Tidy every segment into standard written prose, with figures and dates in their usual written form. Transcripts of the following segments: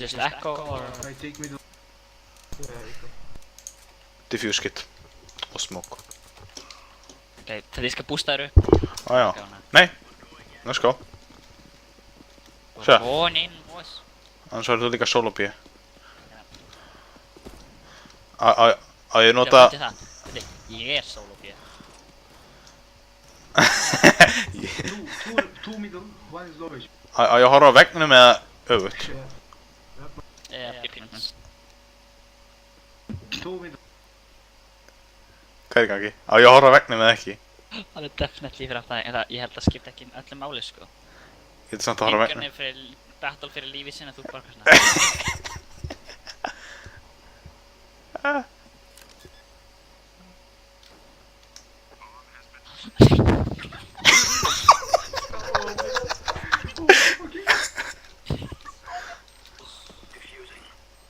Just echo or... Diffuse kit. Och smoke. Okej, vi ska pusta upp. Ah, ja. Nej. Nu ska. Kör. Gå in, boys. Annars har du lika solopie. Aion ota... Yes, solopie. Two middle, one is lowish. Aion horoa vägnen med övrigt. Two middle. Kaikankin. Aion horoa vägnen med äkki. Han är definitely för att jag helt har skippat in ötle maulisko. Inte sant horoa vägnen. Enkä ne för battle för livet sen att du parkas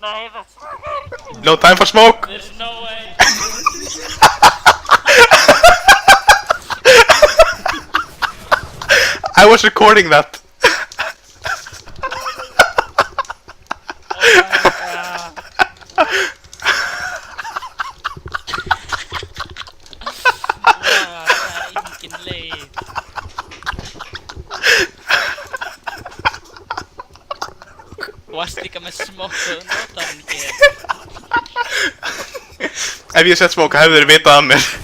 Nej, vad? No time for smoke! There's no way! I was recording that! Vilken lejd! Vastika med smoke och notan. Ef ég sett smoke hefur þér vitað af mér.